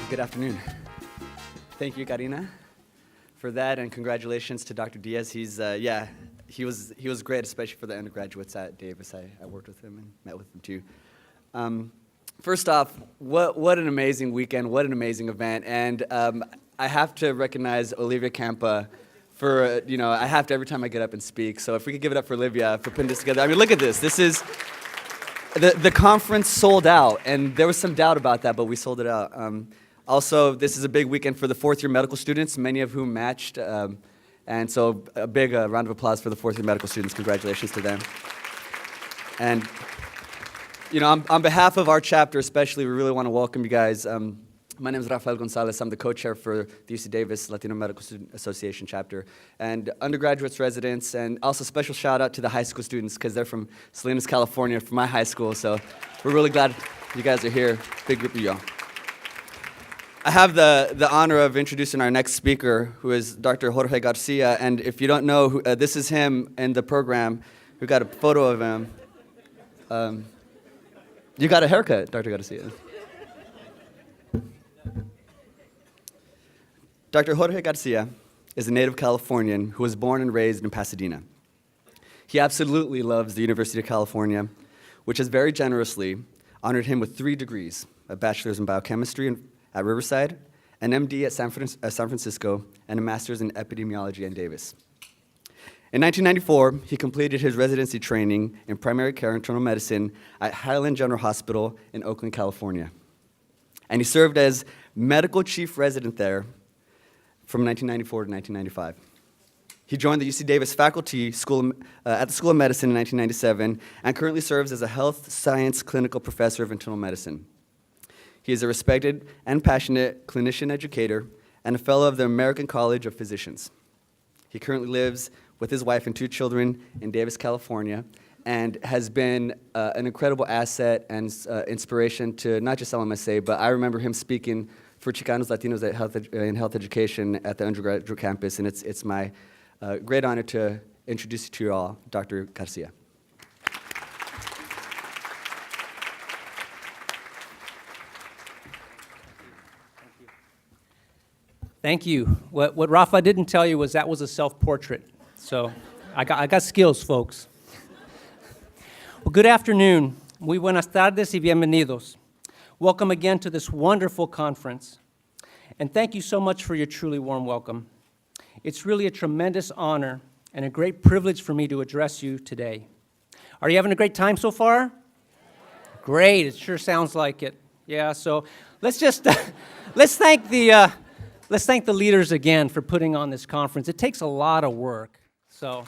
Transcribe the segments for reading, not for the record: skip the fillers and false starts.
Good afternoon. Thank you, Karina, for that, and congratulations to Dr. Diaz. He was great, especially for the undergraduates at Davis. I worked with him and met with him too. First off, what an amazing weekend, what an amazing event, and I have to recognize Olivia Campa for, I have to every time I get up and speak, so if we could give it up for Olivia for putting this together. I mean, look at this. This is, the conference sold out, and there was some doubt about that, but we sold it out. Also, this is a big weekend for the fourth-year medical students, many of whom matched, and so a big round of applause for the fourth-year medical students. Congratulations to them. And, on behalf of our chapter especially, we really want to welcome you guys. My name is Rafael Gonzalez. I'm the co-chair for the UC Davis Latino Medical Student Association chapter. And undergraduates, residents, and also special shout out to the high school students because they're from Salinas, California, from my high school. So we're really glad you guys are here. Big group of y'all. I have the honor of introducing our next speaker, who is Dr. Jorge Garcia. And if you don't know, this is him in the program. We got a photo of him. You got a haircut, Dr. Garcia. Dr. Jorge Garcia is a native Californian who was born and raised in Pasadena. He absolutely loves the University of California, which has very generously honored him with 3 degrees, a bachelor's in biochemistry at Riverside, an MD at San Francisco, and a master's in epidemiology at Davis. In 1994, he completed his residency training in primary care internal medicine at Highland General Hospital in Oakland, California. And he served as medical chief resident there from 1994 to 1995. He joined the UC Davis faculty school at the School of Medicine in 1997 and currently serves as a health science clinical professor of internal medicine. He is a respected and passionate clinician educator and a fellow of the American College of Physicians. He currently lives with his wife and 2 children in Davis, California, and has been an incredible asset and inspiration to not just LMSA, but I remember him speaking for Chicanos Latinos in health education at the undergraduate campus, and it's my great honor to introduce you to you all, Dr. Garcia. Thank you. What Rafa didn't tell you was that was a self-portrait. So I got skills, folks. Well, good afternoon. Muy buenas tardes y bienvenidos. Welcome again to this wonderful conference. And thank you so much for your truly warm welcome. It's really a tremendous honor and a great privilege for me to address you today. Are you having a great time so far? Great, it sure sounds like it. Yeah, so let's just, let's thank the leaders again for putting on this conference. It takes a lot of work, so.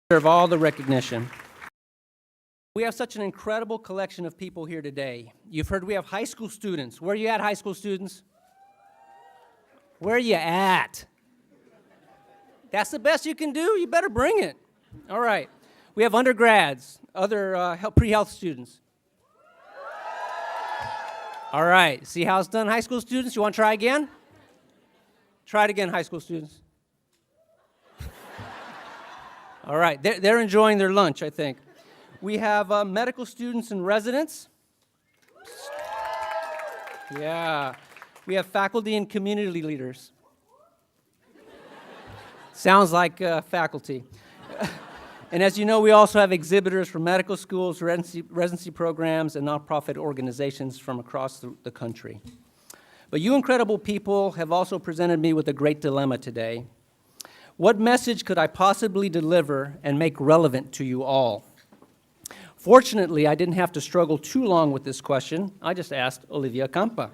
Deserve all the recognition. We have such an incredible collection of people here today. You've heard we have high school students. Where are you at, high school students? Where are you at? That's the best you can do? You better bring it. All right. We have undergrads, other pre-health students. All right. See how it's done, high school students? You want to try again? Try it again, high school students. All right. They're enjoying their lunch, I think. We have medical students and residents. Yeah. We have faculty and community leaders. Sounds like faculty. And as you know, we also have exhibitors from medical schools, residency programs, and nonprofit organizations from across the country. But you incredible people have also presented me with a great dilemma today. What message could I possibly deliver and make relevant to you all? Fortunately, I didn't have to struggle too long with this question. I just asked Olivia Campa.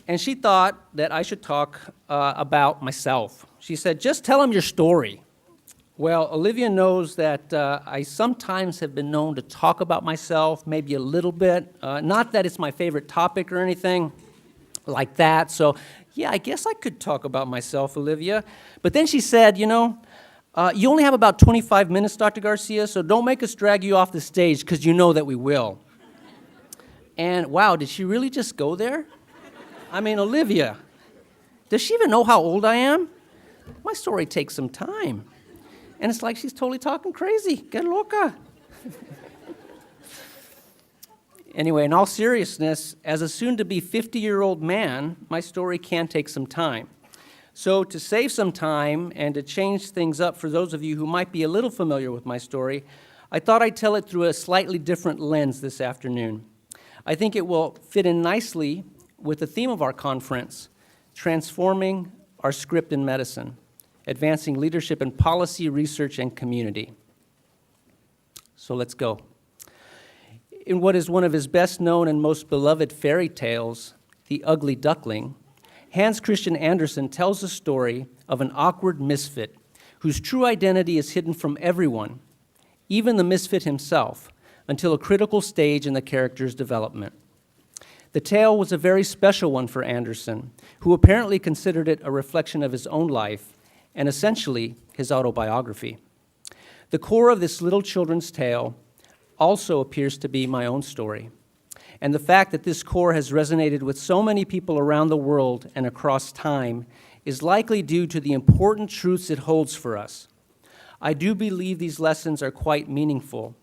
And she thought that I should talk about myself. She said, just tell them your story. Well, Olivia knows that I sometimes have been known to talk about myself, maybe a little bit. Not that it's my favorite topic or anything like that. So, yeah, I guess I could talk about myself, Olivia. But then she said, you only have about 25 minutes, Dr. Garcia, so don't make us drag you off the stage because you know that we will. And wow, did she really just go there? I mean, Olivia, does she even know how old I am? My story takes some time. And it's like she's totally talking crazy. Que loca. Anyway, in all seriousness, as a soon-to-be 50-year-old man, my story can take some time. So to save some time and to change things up for those of you who might be a little familiar with my story, I thought I'd tell it through a slightly different lens this afternoon. I think it will fit in nicely with the theme of our conference, transforming our script in medicine, advancing leadership in policy, research, and community. So let's go. In what is one of his best known and most beloved fairy tales, The Ugly Duckling, Hans Christian Andersen tells the story of an awkward misfit whose true identity is hidden from everyone, even the misfit himself, until a critical stage in the character's development. The tale was a very special one for Andersen, who apparently considered it a reflection of his own life and essentially his autobiography. The core of this little children's tale also appears to be my own story. And the fact that this core has resonated with so many people around the world and across time is likely due to the important truths it holds for us. I do believe these lessons are quite meaningful,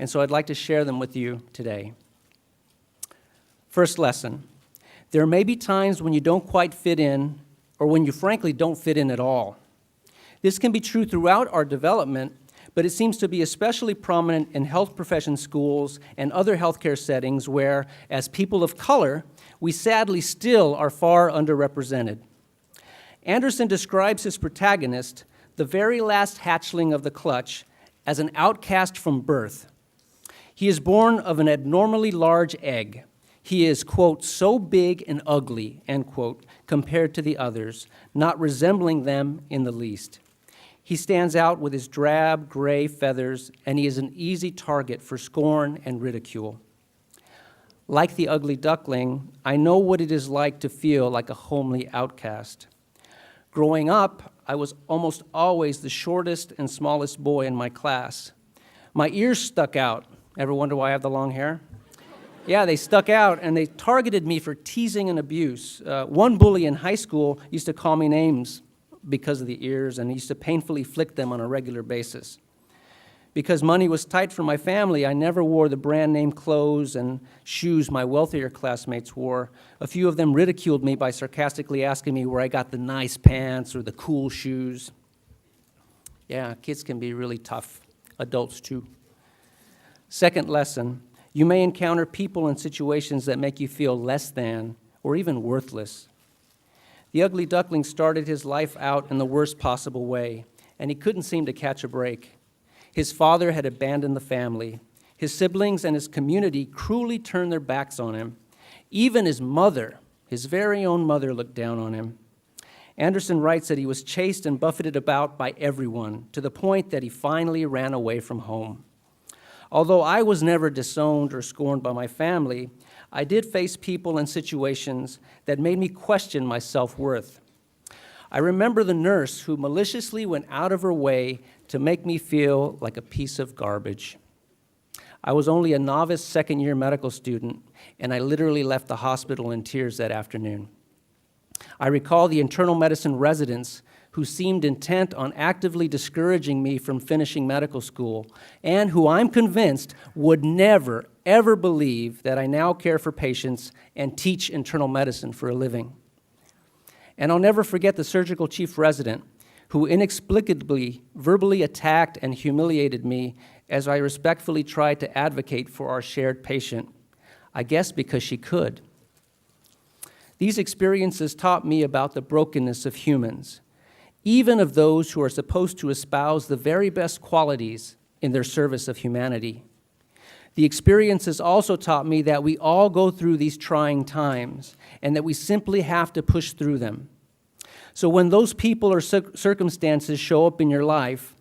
and so I'd like to share them with you today. First lesson, there may be times when you don't quite fit in, or when you frankly don't fit in at all. This can be true throughout our development, but it seems to be especially prominent in health profession schools and other healthcare settings where, as people of color, we sadly still are far underrepresented. Andersen describes his protagonist, the very last hatchling of the clutch, as an outcast from birth. He is born of an abnormally large egg. He is, quote, so big and ugly, end quote, compared to the others, not resembling them in the least. He stands out with his drab, gray feathers, and he is an easy target for scorn and ridicule. Like the ugly duckling, I know what it is like to feel like a homely outcast. Growing up, I was almost always the shortest and smallest boy in my class. My ears stuck out. Ever wonder why I have the long hair? Yeah, they stuck out, and they targeted me for teasing and abuse. One bully in high school used to call me names because of the ears, and he used to painfully flick them on a regular basis. Because money was tight for my family, I never wore the brand name clothes and shoes my wealthier classmates wore. A few of them ridiculed me by sarcastically asking me where I got the nice pants or the cool shoes. Yeah, kids can be really tough, adults too. Second lesson, you may encounter people and situations that make you feel less than or even worthless. The ugly duckling started his life out in the worst possible way, and he couldn't seem to catch a break. His father had abandoned the family. His siblings and his community cruelly turned their backs on him. Even his mother, his very own mother, looked down on him. Andersen writes that he was chased and buffeted about by everyone, to the point that he finally ran away from home. Although I was never disowned or scorned by my family, I did face people and situations that made me question my self-worth. I remember the nurse who maliciously went out of her way to make me feel like a piece of garbage. I was only a novice second-year medical student, and I literally left the hospital in tears that afternoon. I recall the internal medicine residents who seemed intent on actively discouraging me from finishing medical school, and who I'm convinced would never, ever believe that I now care for patients and teach internal medicine for a living. And I'll never forget the surgical chief resident who inexplicably verbally attacked and humiliated me as I respectfully tried to advocate for our shared patient, I guess because she could. These experiences taught me about the brokenness of humans, even of those who are supposed to espouse the very best qualities in their service of humanity. The experiences also taught me that we all go through these trying times and that we simply have to push through them. So when those people or circumstances show up in your life,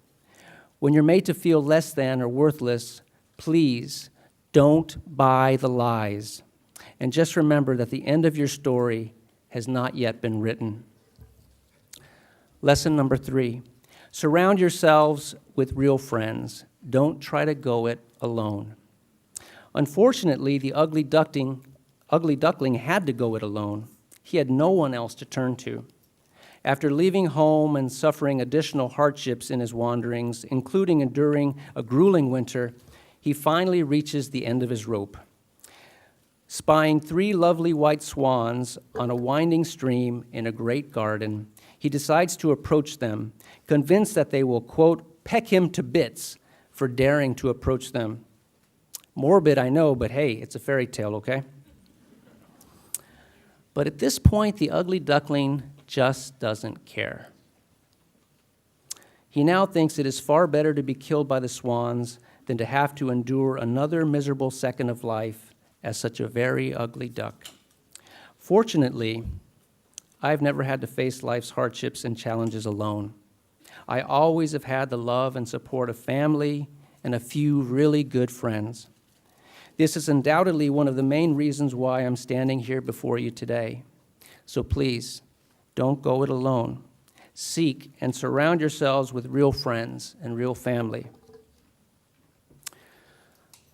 when you're made to feel less than or worthless, please don't buy the lies. And just remember that the end of your story has not yet been written. Lesson number 3, surround yourselves with real friends. Don't try to go it alone. Unfortunately, the ugly duckling had to go it alone. He had no one else to turn to. After leaving home and suffering additional hardships in his wanderings, including enduring a grueling winter, he finally reaches the end of his rope. Spying 3 lovely white swans on a winding stream in a great garden, he decides to approach them, convinced that they will, quote, peck him to bits for daring to approach them. Morbid, I know, but hey, it's a fairy tale, okay? But at this point, the ugly duckling just doesn't care. He now thinks it is far better to be killed by the swans than to have to endure another miserable second of life as such a very ugly duck. Fortunately, I've never had to face life's hardships and challenges alone. I always have had the love and support of family and a few really good friends. This is undoubtedly one of the main reasons why I'm standing here before you today. So please, don't go it alone. Seek and surround yourselves with real friends and real family.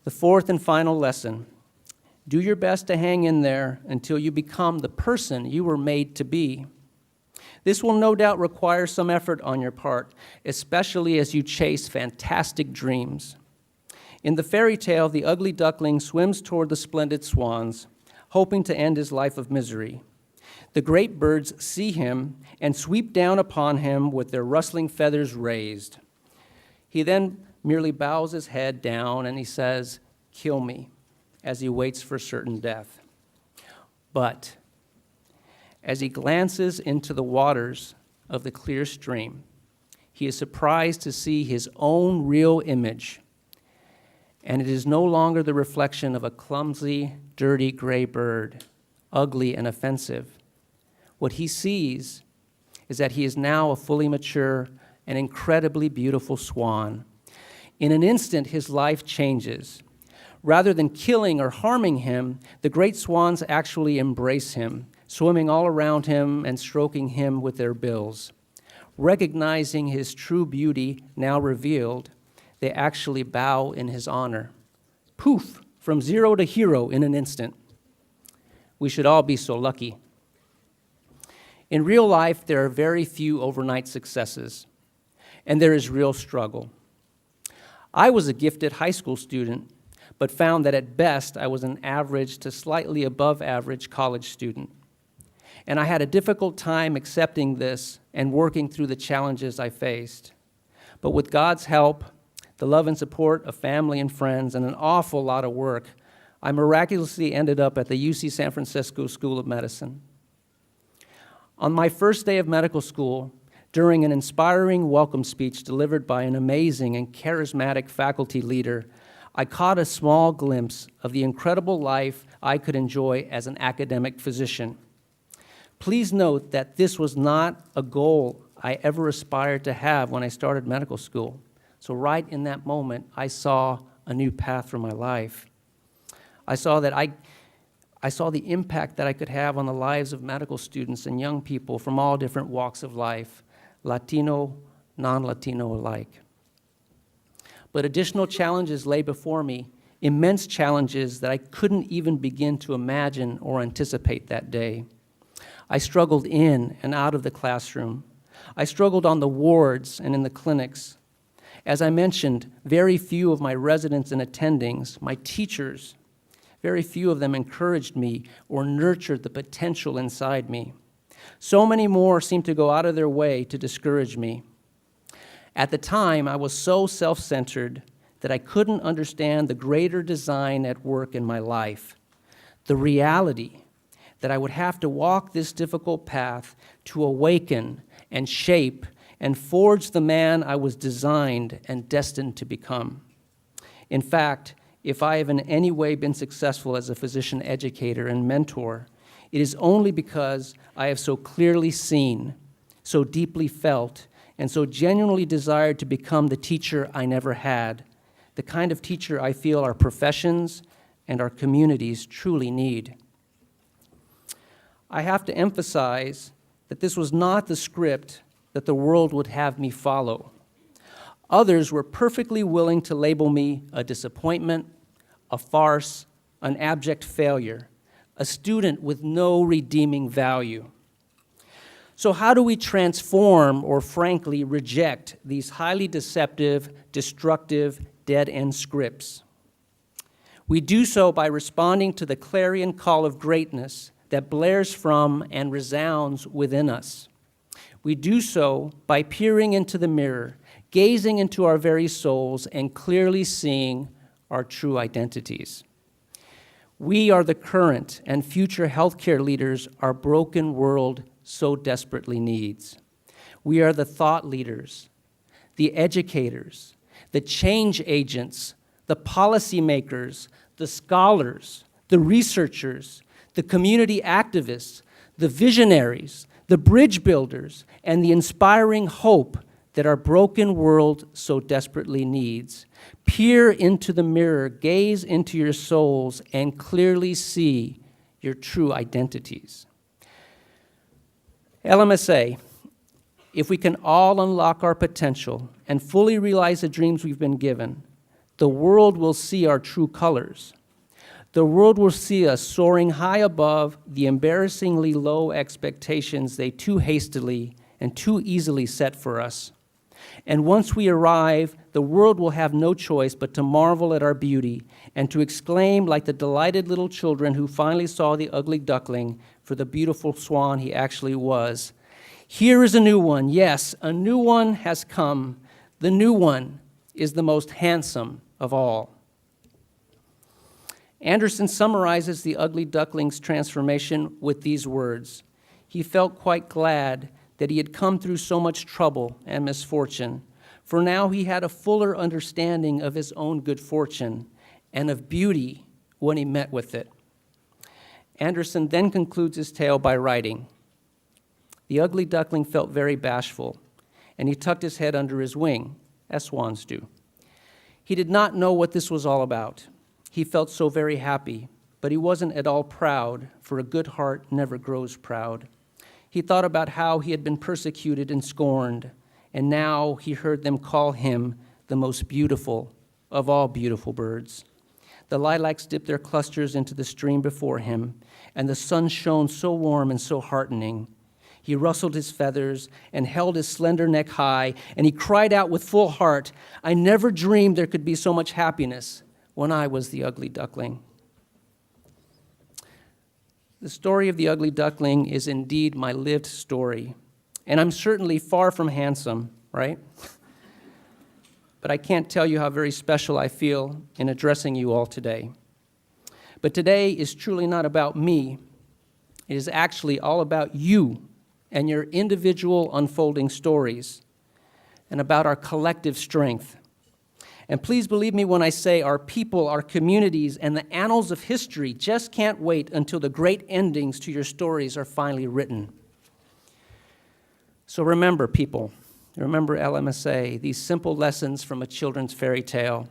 The fourth and final lesson: do your best to hang in there until you become the person you were made to be. This will no doubt require some effort on your part, especially as you chase fantastic dreams. In the fairy tale, the ugly duckling swims toward the splendid swans, hoping to end his life of misery. The great birds see him and sweep down upon him with their rustling feathers raised. He then merely bows his head down and he says, "Kill me," as he waits for certain death. But as he glances into the waters of the clear stream, he is surprised to see his own real image. And it is no longer the reflection of a clumsy, dirty gray bird, ugly and offensive. What he sees is that he is now a fully mature and incredibly beautiful swan. In an instant, his life changes. Rather than killing or harming him, the great swans actually embrace him, swimming all around him and stroking him with their bills. Recognizing his true beauty now revealed, they actually bow in his honor. Poof, from zero to hero in an instant. We should all be so lucky. In real life, there are very few overnight successes, and there is real struggle. I was a gifted high school student, but found that at best I was an average to slightly above average college student. And I had a difficult time accepting this and working through the challenges I faced. But with God's help, the love and support of family and friends, and an awful lot of work, I miraculously ended up at the UC San Francisco School of Medicine. On my first day of medical school, during an inspiring welcome speech delivered by an amazing and charismatic faculty leader, I caught a small glimpse of the incredible life I could enjoy as an academic physician. Please note that this was not a goal I ever aspired to have when I started medical school. So right in that moment, I saw a new path for my life. I saw the impact that I could have on the lives of medical students and young people from all different walks of life, Latino, non-Latino alike. But additional challenges lay before me, immense challenges that I couldn't even begin to imagine or anticipate that day. I struggled in and out of the classroom. I struggled on the wards and in the clinics. As I mentioned, very few of my residents and attendings, my teachers, very few of them encouraged me or nurtured the potential inside me. So many more seemed to go out of their way to discourage me. At the time, I was so self-centered that I couldn't understand the greater design at work in my life, the reality that I would have to walk this difficult path to awaken and shape and forge the man I was designed and destined to become. In fact, if I have in any way been successful as a physician educator and mentor, it is only because I have so clearly seen, so deeply felt, and so genuinely desired to become the teacher I never had, the kind of teacher I feel our professions and our communities truly need. I have to emphasize that this was not the script that the world would have me follow. Others were perfectly willing to label me a disappointment, a farce, an abject failure, a student with no redeeming value. So how do we transform or frankly reject these highly deceptive, destructive, dead-end scripts? We do so by responding to the clarion call of greatness that blares from and resounds within us. We do so by peering into the mirror, gazing into our very souls, and clearly seeing our true identities. We are the current and future healthcare leaders our broken world so desperately needs. We are the thought leaders, the educators, the change agents, the policymakers, the scholars, the researchers, the community activists, the visionaries, the bridge builders, and the inspiring hope that our broken world so desperately needs. Peer into the mirror, gaze into your souls, and clearly see your true identities. LMSA, if we can all unlock our potential and fully realize the dreams we've been given, the world will see our true colors. The world will see us soaring high above the embarrassingly low expectations they too hastily and too easily set for us. And once we arrive, the world will have no choice but to marvel at our beauty and to exclaim like the delighted little children who finally saw the ugly duckling for the beautiful swan he actually was. Here is a new one. Yes, a new one has come. The new one is the most handsome of all. Anderson summarizes the ugly duckling's transformation with these words. He felt quite glad that he had come through so much trouble and misfortune, for now he had a fuller understanding of his own good fortune and of beauty when he met with it. Anderson then concludes his tale by writing, "The ugly duckling felt very bashful, and he tucked his head under his wing, as swans do. He did not know what this was all about. He felt so very happy, but he wasn't at all proud, for a good heart never grows proud. He thought about how he had been persecuted and scorned, and now he heard them call him the most beautiful of all beautiful birds. The lilacs dipped their clusters into the stream before him, and the sun shone so warm and so heartening. He rustled his feathers and held his slender neck high, and he cried out with full heart, 'I never dreamed there could be so much happiness when I was the ugly duckling.'" The story of the ugly duckling is indeed my lived story, and I'm certainly far from handsome, right? But I can't tell you how very special I feel in addressing you all today. But today is truly not about me. It is actually all about you and your individual unfolding stories, and about our collective strength. And please believe me when I say our people, our communities, and the annals of history just can't wait until the great endings to your stories are finally written. So remember, people, remember LMSA, these simple lessons from a children's fairy tale.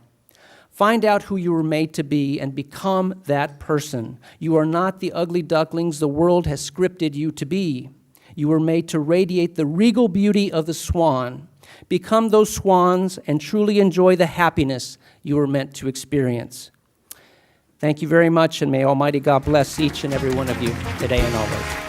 Find out who you were made to be and become that person. You are not the ugly ducklings the world has scripted you to be. You were made to radiate the regal beauty of the swan. Become those swans and truly enjoy the happiness you were meant to experience. Thank you very much, and may Almighty God bless each and every one of you today and always.